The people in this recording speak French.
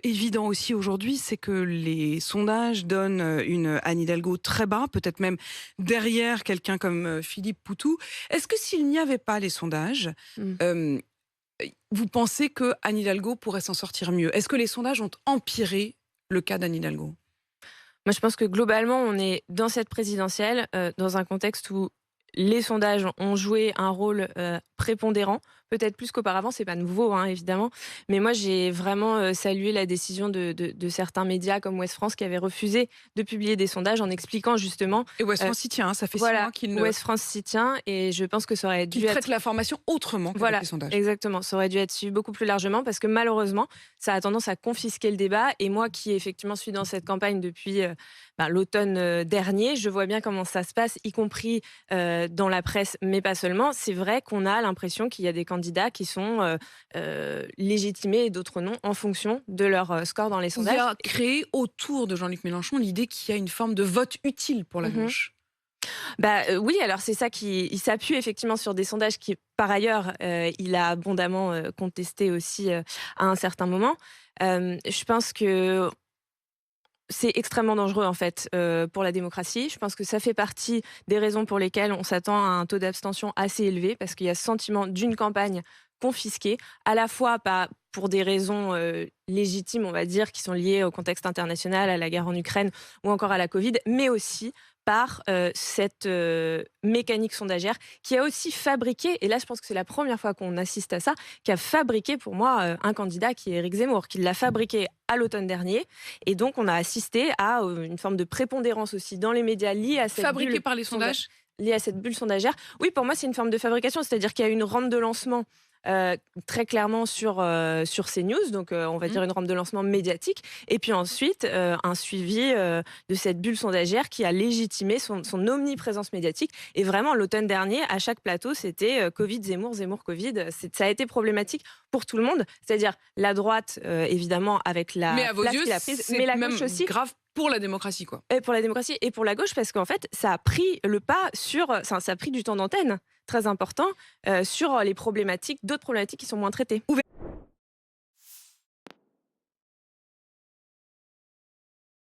évident aussi aujourd'hui, c'est que les sondages donnent une Anne Hidalgo très bas, peut-être même derrière quelqu'un comme Philippe Poutou. Est-ce que s'il n'y avait pas les sondages, Mmh. euh, vous pensez que Anne Hidalgo pourrait s'en sortir mieux? Est-ce que les sondages ont empiré le cas d'Anne Hidalgo? Moi, je pense que globalement, on est dans cette présidentielle, dans un contexte où les sondages ont joué un rôle, prépondérant, peut-être plus qu'auparavant, c'est pas nouveau, hein, évidemment. Mais moi, j'ai vraiment, salué la décision de certains médias comme Ouest France qui avaient refusé de publier des sondages en expliquant justement, Et West heu France y tient, hein, ça fait 6 voilà, mois qu'il Ouest France s'y tient et je pense que ça aurait dû traite être l'information autrement qu'avec voilà, les sondages. exactement. Ça aurait dû être suivi beaucoup plus largement parce que malheureusement, ça a tendance à confisquer le débat. Et moi qui effectivement suis dans cette campagne depuis l'automne dernier, je vois bien comment ça se passe, y compris dans la presse, mais pas seulement. C'est vrai qu'on a l'impression qu'il y a des candidats qui sont légitimés et d'autres non en fonction de leur score dans les Il y sondages. a créé autour de Jean-Luc Mélenchon l'idée qu'il y a une forme de vote utile pour la Mhm. gauche. Bah, oui, alors c'est ça qui il s'appuie effectivement sur des sondages qui, par ailleurs, il a abondamment, contestés aussi, à un certain moment. Je pense que c'est extrêmement dangereux en fait, pour la démocratie. Je pense que ça fait partie des raisons pour lesquelles on s'attend à un taux d'abstention assez élevé parce qu'il y a ce sentiment d'une campagne confisquée, à la fois pas pour des raisons, légitimes, on va dire, qui sont liées au contexte international, à la guerre en Ukraine ou encore à la Covid, mais aussi par, cette, mécanique sondagière qui a aussi fabriqué et là je pense que c'est la première fois qu'on assiste à ça, qui a fabriqué pour moi, un candidat qui est Éric Zemmour, qui l'a fabriqué à l'automne dernier et donc on a assisté à, une forme de prépondérance aussi dans les médias Fabriqué par les sondages? liée à cette bulle sondagère. Oui, pour moi, c'est une forme de fabrication, c'est-à-dire qu'il y a une rampe de lancement, très clairement sur CNews, donc on va Mmh. dire une rampe de lancement médiatique et puis ensuite, un suivi, de cette bulle sondagère qui a légitimé son omniprésence médiatique et vraiment l'automne dernier, à chaque plateau, c'était, Covid, Zemmour, Zemmour, Covid. Ça a été problématique pour tout le monde, c'est-à-dire la droite, évidemment avec Mais la à vos place yeux, qu'il a prise, mais c'est la gauche même aussi. grave pour la démocratie, quoi. Et pour la démocratie et pour la gauche, parce qu'en fait, ça a pris le pas sur, ça a pris du temps d'antenne très important, sur les problématiques d'autres problématiques qui sont moins traitées.